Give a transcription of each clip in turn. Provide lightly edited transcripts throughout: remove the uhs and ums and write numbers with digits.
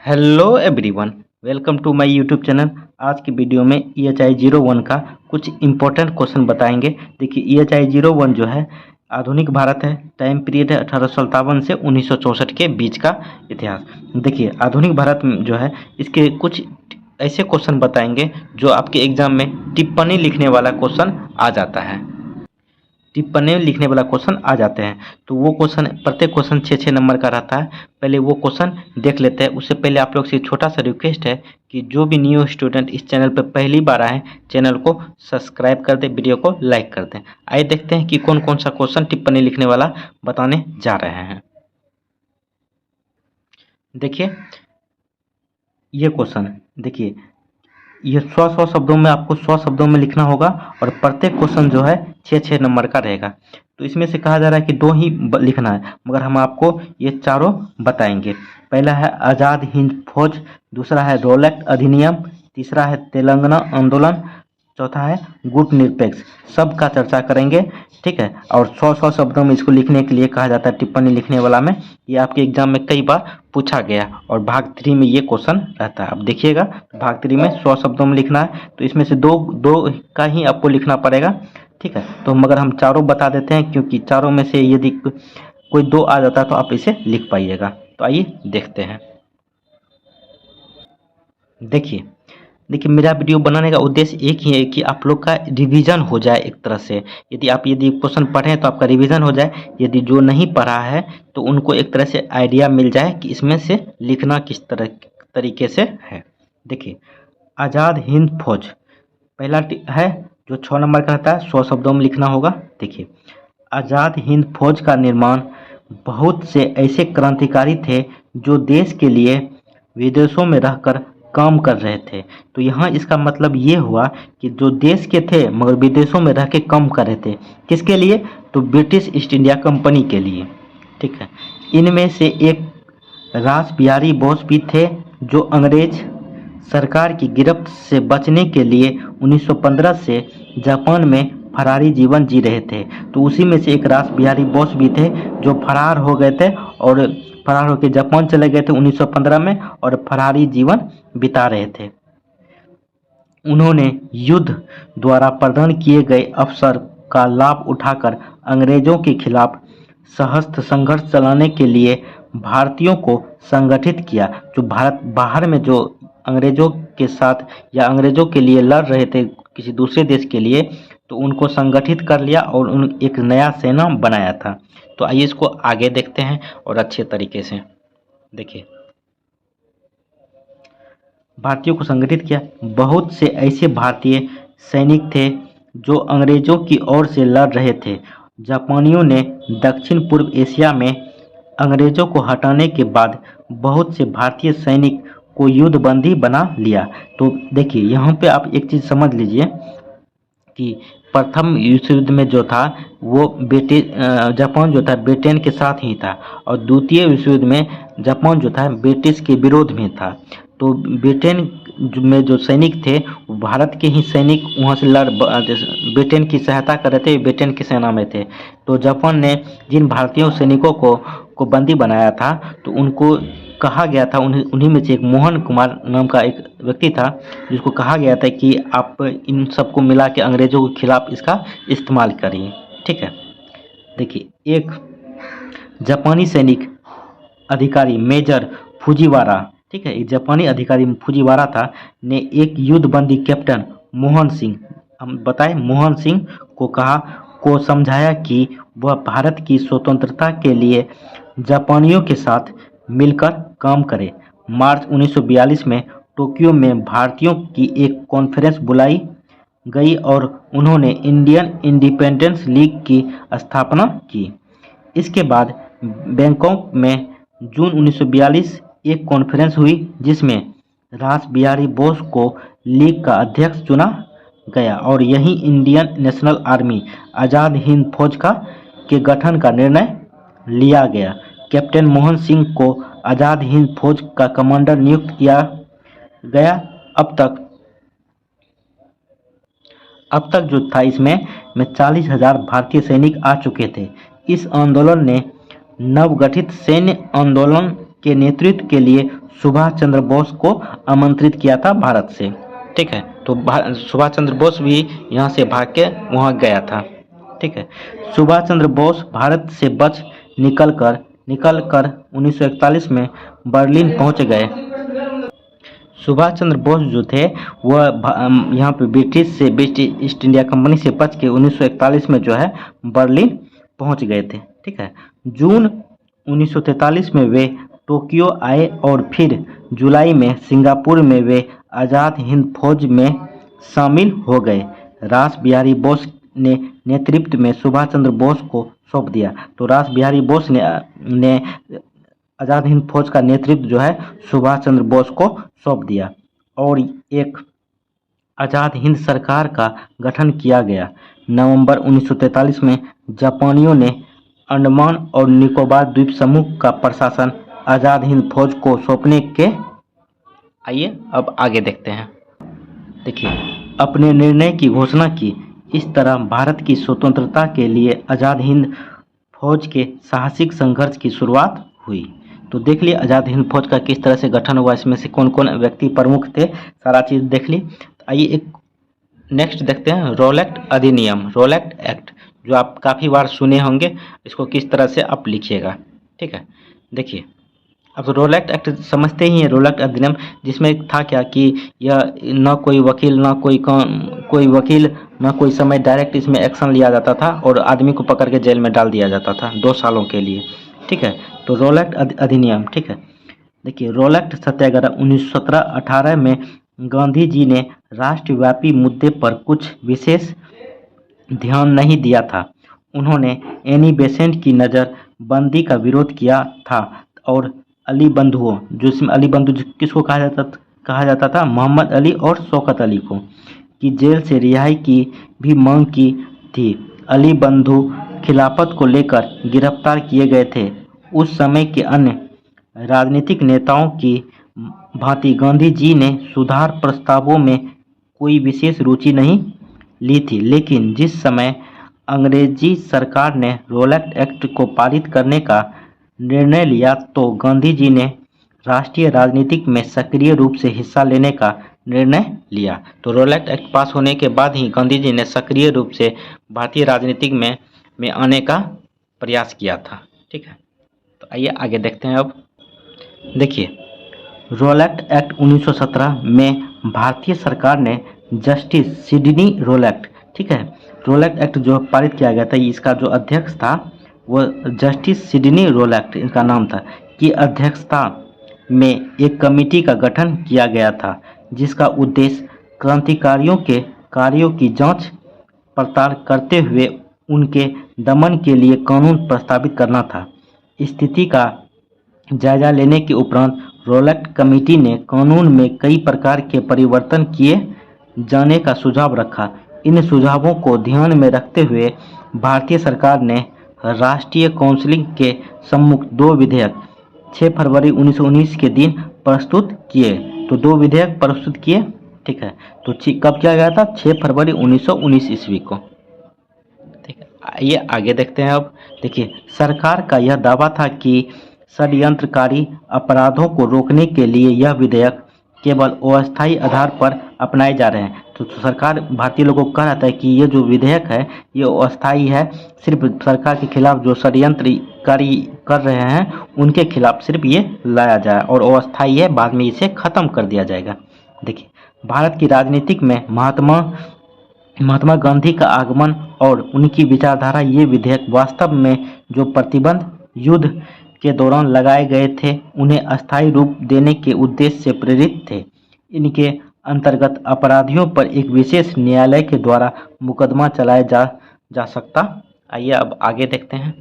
Hello everyone, welcome to my YouTube channel. आज की video में EHI-01 का कुछ इम्पोर्टेंट क्वेश्चन बताएंगे। देखिए EHI-01 जो है आधुनिक भारत है। टाइम पीरियड है 1857 से 1964 के बीच का इतिहास। देखिए आधुनिक भारत में जो है इसके कुछ ऐसे क्वेश्चन बताएंगे जो आपके एग्जाम में टिप्पणी लिखने वाला क्वेश्चन आ जाता है। टिप्पणी लिखने वाला क्वेश्चन आ जाते हैं तो वो क्वेश्चन प्रत्येक क्वेश्चन 6-6 नंबर का रहता है। पहले वो क्वेश्चन देख लेते हैं। उससे पहले आप लोग से छोटा सा रिक्वेस्ट है कि जो भी न्यू स्टूडेंट इस चैनल पर पहली बार आए चैनल को सब्सक्राइब कर दें, वीडियो को लाइक कर दें। आइए देखते हैं कि कौन कौन सा क्वेश्चन टिप्पणी लिखने वाला बताने जा रहे हैं। देखिए ये क्वेश्चन, देखिए ये 100 शब्दों में आपको 100 शब्दों में लिखना होगा और प्रत्येक क्वेश्चन जो है 6-6 नंबर का रहेगा। तो इसमें से कहा जा रहा है कि दो ही लिखना है, मगर हम आपको ये चारों बताएंगे। पहला है आज़ाद हिंद फौज, दूसरा है रोलैक्ट अधिनियम, तीसरा है तेलंगाना आंदोलन, चौथा है गुट निरपेक्ष। सबका चर्चा करेंगे, ठीक है। और 100 शब्दों में इसको लिखने के लिए कहा जाता है टिप्पणी लिखने वाला में। ये आपके एग्जाम में कई बार पूछा गया और भाग 3 में ये क्वेश्चन रहता है। अब देखिएगा भाग 3 में 100 शब्दों में लिखना है तो इसमें से दो दो का ही आपको लिखना पड़ेगा, ठीक है। तो मगर हम चारों बता देते हैं क्योंकि चारों में से यदि कोई दो आ जाता है तो आप इसे लिख पाइएगा। तो आइए देखते हैं। देखिए मेरा वीडियो बनाने का उद्देश्य एक ही है कि आप लोग का रिवीजन हो जाए एक तरह से। यदि क्वेश्चन पढ़ें तो आपका रिवीजन हो जाए, यदि जो नहीं पढ़ा है तो उनको एक तरह से आइडिया मिल जाए कि इसमें से लिखना किस तरीके से है। देखिए आज़ाद हिंद फौज पहला है जो 6 नंबर का रहता है, 100 शब्दों में लिखना होगा। देखिए आज़ाद हिंद फौज का निर्माण बहुत से ऐसे क्रांतिकारी थे जो देश के लिए विदेशों में रहकर काम कर रहे थे। तो यहाँ इसका मतलब ये हुआ कि जो देश के थे मगर विदेशों में रह के काम कर रहे थे, किसके लिए? तो ब्रिटिश ईस्ट इंडिया कंपनी के लिए, ठीक है। इनमें से एक रास बिहारी बोस भी थे जो अंग्रेज सरकार की गिरफ्त से बचने के लिए 1915 से जापान में फरारी जीवन जी रहे थे। तो उसी में से एक रास बिहारी बोस भी थे जो फरार हो गए थे और फरार होकर जापान चले गए थे 1915 में और फरारी जीवन बिता रहे थे। उन्होंने युद्ध द्वारा प्रदान किए गए अवसर का लाभ उठाकर अंग्रेजों के खिलाफ सशस्त्र संघर्ष चलाने के लिए भारतीयों को संगठित किया। जो भारत बाहर में जो अंग्रेजों के साथ या अंग्रेजों के लिए लड़ रहे थे किसी दूसरे देश के लिए, तो उनको संगठित कर लिया और उन एक नया सेना बनाया था। तो आइए इसको आगे देखते हैं और अच्छे तरीके से देखिए। भारतीयों को संगठित किया। बहुत से ऐसे भारतीय सैनिक थे जो अंग्रेजों की ओर से लड़ रहे थे। जापानियों ने दक्षिण पूर्व एशिया में अंग्रेजों को हटाने के बाद बहुत से भारतीय सैनिक को युद्धबंदी बना लिया। तो देखिए यहाँ पे आप एक चीज़ समझ लीजिए कि प्रथम विश्व युद्ध में जो था वो जापान जो था ब्रिटेन के साथ ही था और द्वितीय विश्व युद्ध में जापान जो था ब्रिटिश के विरोध में था। तो ब्रिटेन में जो सैनिक थे वो भारत के ही सैनिक वहाँ से ब्रिटेन की सहायता कर रहे थे, ब्रिटेन की सेना में थे। तो जापान ने जिन भारतीय सैनिकों को बंदी बनाया था तो उनको कहा गया था, उन्हीं में से एक मोहन कुमार नाम का एक व्यक्ति था जिसको कहा गया था कि आप इन सबको मिला के अंग्रेजों के खिलाफ इसका इस्तेमाल करिए, ठीक है। देखिए एक जापानी सैनिक अधिकारी मेजर फुजीवारा, ठीक है, एक जापानी अधिकारी फुजीवारा था ने एक युद्धबंदी कैप्टन मोहन सिंह, हम बताएं मोहन सिंह को समझाया कि वह भारत की स्वतंत्रता के लिए जापानियों के साथ मिलकर काम करे। मार्च 1942 में टोक्यो में भारतीयों की एक कॉन्फ्रेंस बुलाई गई और उन्होंने इंडियन इंडिपेंडेंस लीग की स्थापना की। इसके बाद बैंकॉक में जून 1942 एक कॉन्फ्रेंस हुई जिसमें रास बिहारी बोस को लीग का अध्यक्ष चुना गया और यही Indian national army Azad Hind फौज के गठन का निर्णय लिया गया। कैप्टन मोहन सिंह को आज़ाद हिंद फौज का कमांडर नियुक्त किया गया। अब तक जो था इसमें 40,000 भारतीय सैनिक आ चुके थे। इस आंदोलन ने नवगठित सैन्य आंदोलन के नेतृत्व के लिए सुभाष चंद्र बोस को आमंत्रित किया था भारत से। ठीक है, तो सुभाष चंद्र बोस भी यहाँ से भाग के वहाँ गया था। ठीक है, सुभाष चंद्र बोस भारत से निकलकर 1941 में बर्लिन पहुँच गए। सुभाष चंद्र बोस जो थे वह यहाँ पे ब्रिटिश ईस्ट इंडिया कंपनी से बच के 1941 में जो है बर्लिन पहुँच गए थे। ठीक है, जून 1943 में वे टोक्यो आए और फिर जुलाई में सिंगापुर में वे आज़ाद हिंद फौज में शामिल हो गए। रास बिहारी बोस ने नेतृत्व में सुभाष चंद्र बोस को सौंप दिया। तो रास बिहारी बोस ने आज़ाद हिंद फौज का नेतृत्व जो है सुभाष चंद्र बोस को सौंप दिया और एक आज़ाद हिंद सरकार का गठन किया गया। नवंबर 1943 में जापानियों ने अंडमान और निकोबार द्वीप समूह का प्रशासन आज़ाद हिंद फौज को सौंपने के आइए अब आगे देखते हैं। देखिए, अपने निर्णय की घोषणा की। इस तरह भारत की स्वतंत्रता के लिए आज़ाद हिंद फौज के साहसिक संघर्ष की शुरुआत हुई। तो देख लिए आज़ाद हिंद फौज का किस तरह से गठन हुआ, इसमें से कौन कौन व्यक्ति प्रमुख थे, सारा चीज़ देख ली। तो आइए एक नेक्स्ट देखते हैं रोलेक्ट अधिनियम, रोलेक्ट एक्ट, जो आप काफ़ी बार सुने होंगे। इसको किस तरह से आप लिखिएगा। ठीक है, देखिए अब रोलेक्ट एक्ट समझते ही हैं। रोलेक्ट अधिनियम जिसमें था क्या कि यह न कोई वकील न कोई समय डायरेक्ट इसमें एक्शन लिया जाता था और आदमी को पकड़ के जेल में डाल दिया जाता था 2 सालों के लिए। ठीक है, तो रोलेक्ट अधिनियम। ठीक है, देखिए रोलेक्ट सत्याग्रह 1917-18 में गांधी जी ने राष्ट्रव्यापी मुद्दे पर कुछ विशेष ध्यान नहीं दिया था। उन्होंने एनी बेसेंट की नज़रबंदी का विरोध किया था और अली बंधुओं, जिसमें अली बंधु किसको कहा जाता था, मोहम्मद अली और शौकत अली को, की जेल से रिहाई की भी मांग की थी। अली बंधु खिलाफत को लेकर गिरफ्तार किए गए थे। उस समय के अन्य राजनीतिक नेताओं की भांति गांधी जी ने सुधार प्रस्तावों में कोई विशेष रुचि नहीं ली थी, लेकिन जिस समय अंग्रेजी सरकार ने रोलेक्ट एक्ट को पारित करने का निर्णय लिया तो गांधी जी ने राष्ट्रीय राजनीतिक में सक्रिय रूप से हिस्सा लेने का निर्णय लिया। तो रोलेक्ट एक्ट पास होने के बाद ही गांधी जी ने सक्रिय रूप से भारतीय राजनीतिक में आने का प्रयास किया था। ठीक है, तो आइए आगे देखते हैं। अब देखिए रोलेक्ट एक्ट 1917 में भारतीय सरकार ने जस्टिस सिडनी रोलेक्ट, ठीक है, रोलेक्ट एक्ट जो पारित किया गया था, इसका जो अध्यक्ष था वो जस्टिस सिडनी रोलेक्ट इनका नाम था, की अध्यक्षता में एक कमेटी का गठन किया गया था जिसका उद्देश्य क्रांतिकारियों के कार्यों की जांच पड़ताल करते हुए उनके दमन के लिए कानून प्रस्तावित करना था। स्थिति का जायजा लेने के उपरांत रोलेक्ट कमेटी ने कानून में कई प्रकार के परिवर्तन किए जाने का सुझाव रखा। इन सुझावों को ध्यान में रखते हुए भारतीय सरकार ने राष्ट्रीय काउंसिल के सम्मुख 2 विधेयक 6 फरवरी 1919 के दिन प्रस्तुत किए। तो 2 विधेयक प्रस्तुत किए। ठीक है, तो कब किया गया था? 6 फरवरी 1919 ईस्वी को। ठीक है, आइए आगे देखते हैं। अब देखिए सरकार का यह दावा था कि षड्यंत्रकारी अपराधों को रोकने के लिए यह विधेयक केवल अस्थायी आधार पर अपनाए जा रहे हैं। तो सरकार भारतीय लोगों को कह रहा था कि ये जो विधेयक है ये अस्थायी है, सिर्फ सरकार के खिलाफ जो षड्यंत्रकारी कर रहे हैं उनके खिलाफ सिर्फ ये लाया जाए और अस्थायी है, बाद में इसे ख़त्म कर दिया जाएगा। देखिए भारत की राजनीतिक में महात्मा गांधी का आगमन और उनकी विचारधारा, ये विधेयक वास्तव में जो प्रतिबंध युद्ध के दौरान लगाए गए थे उन्हें अस्थायी रूप देने के उद्देश्य से प्रेरित थे। इनके अंतर्गत अपराधियों पर एक विशेष न्यायालय के द्वारा मुकदमा चलाया जा सकता। आइए अब आगे देखते हैं।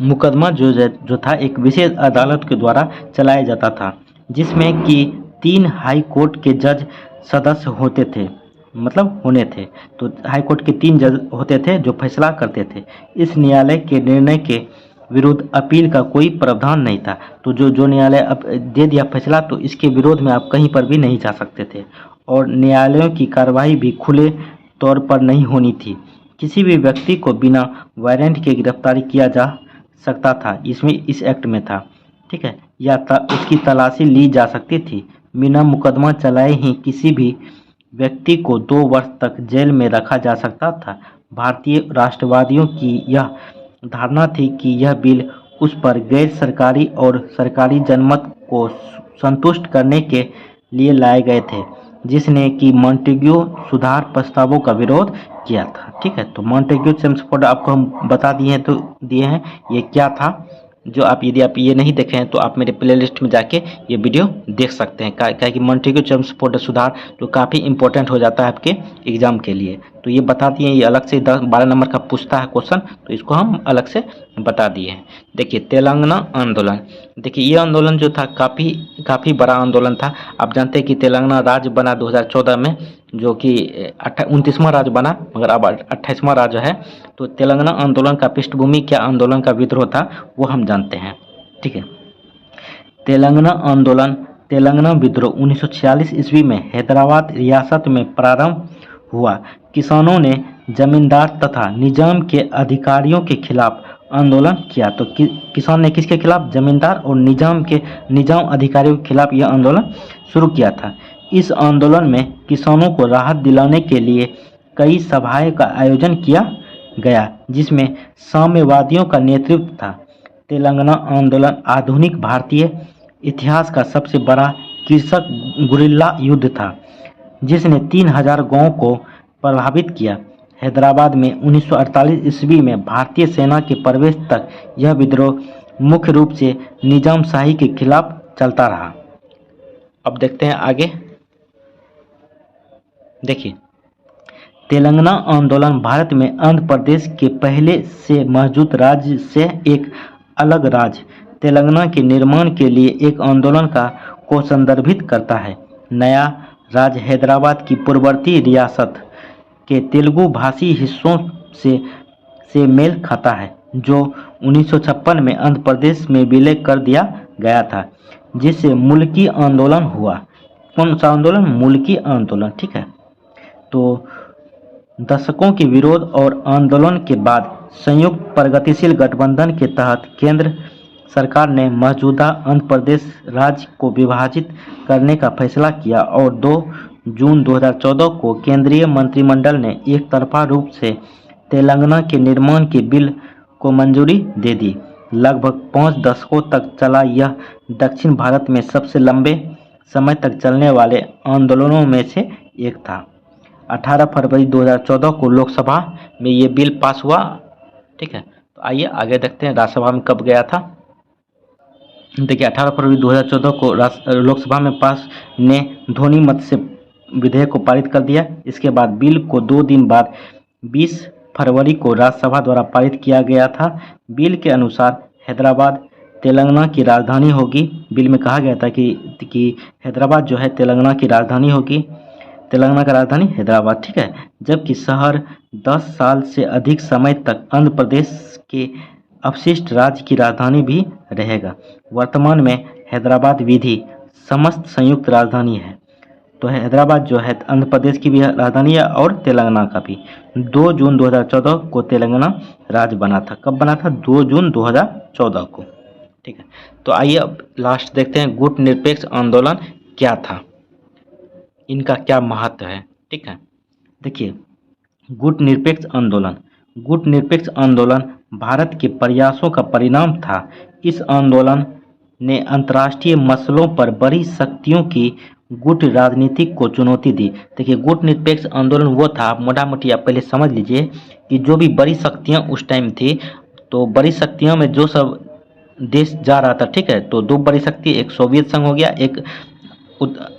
मुकदमा जो था एक विशेष अदालत के द्वारा चलाया जाता था जिसमें कि 3 हाई कोर्ट के जज सदस्य होते थे, मतलब होने थे। तो हाई कोर्ट के 3 जज होते थे जो फैसला करते थे। इस न्यायालय के निर्णय के विरुद्ध अपील का कोई प्रावधान नहीं था। तो जो न्यायालय अब दे दिया फैसला तो इसके विरोध में आप कहीं पर भी नहीं जा सकते थे और न्यायालयों की कार्रवाई भी खुले तौर पर नहीं होनी थी। किसी भी व्यक्ति को बिना वारंट के गिरफ्तारी किया जा सकता था, इसमें इस एक्ट में था। ठीक है, या उसकी तलाशी ली जा सकती थी। बिना मुकदमा चलाए ही किसी भी व्यक्ति को 2 वर्ष तक जेल में रखा जा सकता था। भारतीय राष्ट्रवादियों की यह धारणा थी कि यह बिल उस पर गैर सरकारी और सरकारी जनमत को संतुष्ट करने के लिए लाए गए थे, जिसने कि मॉन्टेग्यू सुधार प्रस्तावों का विरोध किया था। ठीक है, तो मॉन्टेग्यू चेम्सफोर्ड आपको हम बता दिए हैं ये क्या था। जो आप यदि आप ये नहीं देखे हैं तो आप मेरे प्लेलिस्ट में जाके ये वीडियो देख सकते हैं। क्या कि मॉन्टेग्यू चेम्सफोर्ड सुधार जो काफ़ी इंपॉर्टेंट हो जाता है आपके एग्जाम के लिए, तो ये बता दिए। ये अलग से 12 नंबर का पूछता है क्वेश्चन, तो इसको हम अलग से बता दिए हैं। देखिए, तेलंगाना आंदोलन। देखिए, ये आंदोलन जो था काफ़ी बड़ा आंदोलन था। आप जानते हैं कि तेलंगाना राज्य बना 2014 में, जो कि 29वां राज्य बना, मगर अब 28वां राज्य है। तो तेलंगाना आंदोलन का पृष्ठभूमि क्या आंदोलन का विद्रोह था वो हम जानते हैं। ठीक है, तेलंगाना आंदोलन, तेलंगाना विद्रोह 1946 ईस्वी में हैदराबाद रियासत में प्रारंभ हुआ। किसानों ने जमींदार तथा निजाम के अधिकारियों के खिलाफ आंदोलन किया। तो किसान ने किसके खिलाफ? जमींदार और निजाम अधिकारियों के खिलाफ यह आंदोलन शुरू किया था। इस आंदोलन में किसानों को राहत दिलाने के लिए कई सभाएं का आयोजन किया गया, जिसमें साम्यवादियों का नेतृत्व था। तेलंगाना आंदोलन आधुनिक भारतीय इतिहास का सबसे बड़ा कृषक गुरिल्ला युद्ध था, जिसने 3000 गांवों को प्रभावित किया। हैदराबाद में 1948 ईस्वी में भारतीय सेना के प्रवेश तक यह विद्रोह मुख्य रूप से निजामशाही के खिलाफ चलता रहा। अब देखते हैं आगे। देखिए, तेलंगाना आंदोलन भारत में आंध्र प्रदेश के पहले से मौजूद राज्य से एक अलग राज्य तेलंगाना के निर्माण के लिए एक आंदोलन को संदर्भित करता है। नया राज्य हैदराबाद की पूर्ववर्ती रियासत के तेलुगु भाषी हिस्सों से मेल खाता है, जो 1956 में आंध्र प्रदेश में विलय कर दिया गया था, जिससे मुल्की आंदोलन हुआ। कौन सा आंदोलन? मुल्की आंदोलन। ठीक है, तो दशकों के विरोध और आंदोलन के बाद संयुक्त प्रगतिशील गठबंधन के तहत केंद्र सरकार ने मौजूदा आंध्र प्रदेश राज्य को विभाजित करने का फैसला किया और 2 जून 2014 को केंद्रीय मंत्रिमंडल ने एक तरफा रूप से तेलंगाना के निर्माण के बिल को मंजूरी दे दी। लगभग 5 दशकों तक चला यह दक्षिण भारत में सबसे लंबे समय तक चलने वाले आंदोलनों में से एक था। 18 फरवरी 2014 को लोकसभा में ये बिल पास हुआ। ठीक है, तो आइए आगे देखते हैं राज्यसभा में कब गया था। देखिए, 18 फरवरी 2014 को लोकसभा में पास ने ध्वनि मत से विधेयक को पारित कर दिया। इसके बाद बिल को 2 दिन बाद 20 फरवरी को राज्यसभा द्वारा पारित किया गया था। बिल के अनुसार हैदराबाद तेलंगाना की राजधानी होगी। बिल में कहा गया था कि हैदराबाद जो है तेलंगाना की राजधानी होगी, तेलंगाना का राजधानी हैदराबाद। ठीक है, जबकि शहर 10 साल से अधिक समय तक आंध्र प्रदेश के अपशिष्ट राज्य की राजधानी भी रहेगा। वर्तमान में हैदराबाद विधि समस्त संयुक्त राजधानी है। तो हैदराबाद जो है आंध्र प्रदेश की भी राजधानी है और तेलंगाना का भी। 2 जून 2014 को तेलंगाना राज्य बना था। कब बना था? 2 जून 2014 को। ठीक है, तो आइए अब लास्ट देखते हैं गुट निरपेक्ष आंदोलन क्या था, इनका क्या महत्व है। ठीक है, देखिए, गुट निरपेक्ष आंदोलन भारत के प्रयासों का परिणाम था। इस आंदोलन ने अंतर्राष्ट्रीय मसलों पर बड़ी शक्तियों की गुट राजनीति को चुनौती दी। देखिए, गुट निरपेक्ष आंदोलन वो था, मोटा मोटी आप पहले समझ लीजिए कि जो भी बड़ी शक्तियां उस टाइम थी, तो बड़ी शक्तियों में जो सब देश जा रहा था, ठीक है, तो 2 बड़ी शक्ति, एक सोवियत संघ हो गया, एक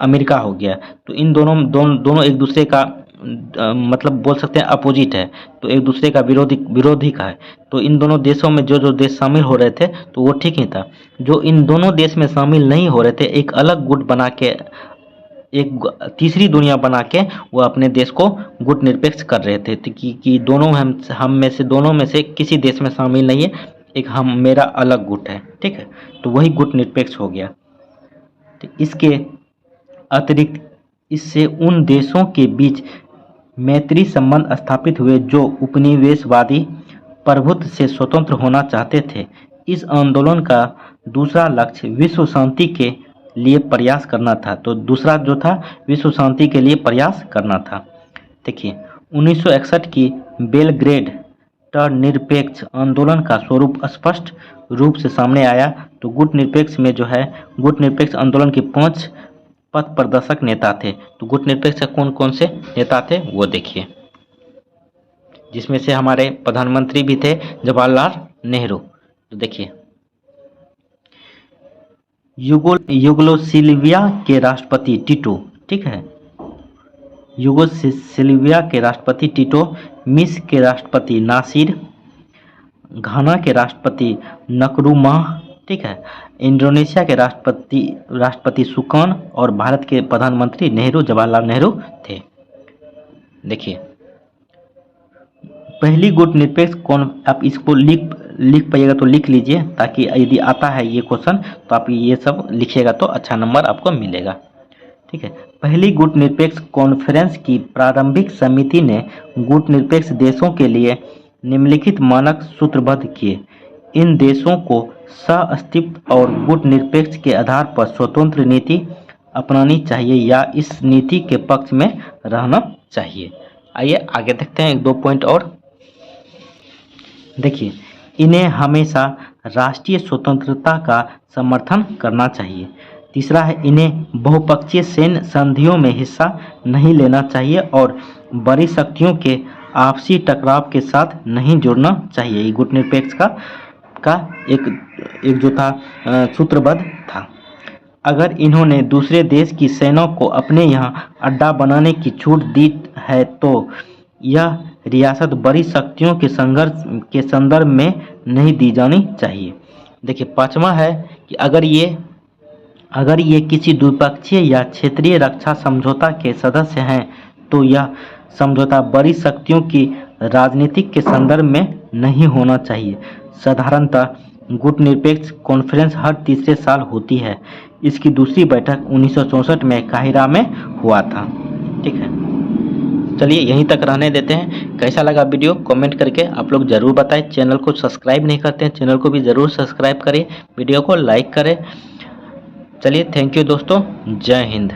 अमेरिका हो गया। तो इन दोनों एक दूसरे का मतलब बोल सकते हैं अपोजिट है, तो एक दूसरे का विरोधी का है। तो इन दोनों देशों में जो देश शामिल हो रहे थे तो वो ठीक ही था। जो इन दोनों देश में शामिल नहीं हो रहे थे, एक अलग गुट बना के, एक तीसरी दुनिया बना के वो अपने देश को गुट निरपेक्ष कर रहे थे कि दोनों में से किसी देश में शामिल नहीं है, एक मेरा अलग गुट है। ठीक है, तो वही गुट निरपेक्ष हो गया। तो इसके अतिरिक्त इससे उन देशों के बीच मैत्री संबंध स्थापित हुए जो उपनिवेशवादी प्रभुत्व से स्वतंत्र होना चाहते थे। इस आंदोलन का दूसरा लक्ष्य विश्व शांति के लिए प्रयास करना था। तो दूसरा जो था विश्व शांति के लिए प्रयास करना था। देखिए 1961 की बेलग्रेड निरपेक्ष आंदोलन का स्वरूप स्पष्ट रूप से सामने आया। तो गुट निरपेक्ष में जो है गुट निरपेक्ष आंदोलन के 5 पथ प्रदर्शक नेता थे। तो गुट निरपेक्ष कौन कौन से नेता थे वो देखिए, जिसमें से हमारे प्रधानमंत्री भी थे जवाहरलाल नेहरू। तो देखिए युगोस्लाविया के राष्ट्रपति टिटो, ठीक है, युगोस्लाविया के राष्ट्रपति टिटो, मिस्र के राष्ट्रपति नासिर, घाना के राष्ट्रपति नक्रुमाह, ठीक है, इंडोनेशिया के राष्ट्रपति सुकान और भारत के प्रधानमंत्री नेहरू, जवाहरलाल नेहरू थे। देखिए पहली गुट निरपेक्ष कौन, आप इसको लिख पाइएगा तो लिख लीजिए, ताकि यदि आता है ये क्वेश्चन तो आप ये सब लिखिएगा तो अच्छा नंबर आपको मिलेगा। ठीक है, पहली गुट निरपेक्ष कॉन्फ्रेंस की प्रारंभिक समिति ने गुट निरपेक्ष देशों के लिए निम्नलिखित मानक सूत्रबद्ध किए। इन देशों को सह-अस्तित्व और गुट निरपेक्ष के आधार पर स्वतंत्र नीति अपनानी चाहिए या इस नीति के पक्ष में रहना चाहिए। आइए आगे देखते हैं 1-2 पॉइंट और। देखिए इन्हें हमेशा राष्ट्रीय स्वतंत्रता का समर्थन करना चाहिए। तीसरा है इन्हें बहुपक्षीय सैन्य संधियों में हिस्सा नहीं लेना चाहिए और बड़ी शक्तियों के आपसी टकराव के साथ नहीं जुड़ना चाहिए। ये गुट निरपेक्ष का एक जो था सूत्रबद्ध था। अगर इन्होंने दूसरे देश की सेना को अपने यहाँ अड्डा बनाने की छूट दी है तो यह रियासत बड़ी शक्तियों के संघर्ष के संदर्भ में नहीं दी जानी चाहिए। देखिए पांचवा है कि अगर ये किसी द्विपक्षीय या क्षेत्रीय रक्षा समझौता के सदस्य हैं तो यह समझौता बड़ी शक्तियों की राजनीतिक के संदर्भ में नहीं होना चाहिए। साधारणतः गुट निरपेक्ष कॉन्फ्रेंस हर तीसरे साल होती है। इसकी दूसरी बैठक 1964 में काहिरा में हुआ था। ठीक है, चलिए यहीं तक रहने देते हैं। कैसा लगा वीडियो कमेंट करके आप लोग ज़रूर बताएं। चैनल को सब्सक्राइब नहीं करते हैं, चैनल को भी ज़रूर सब्सक्राइब करें, वीडियो को लाइक करें। चलिए थैंक यू दोस्तों, जय हिंद।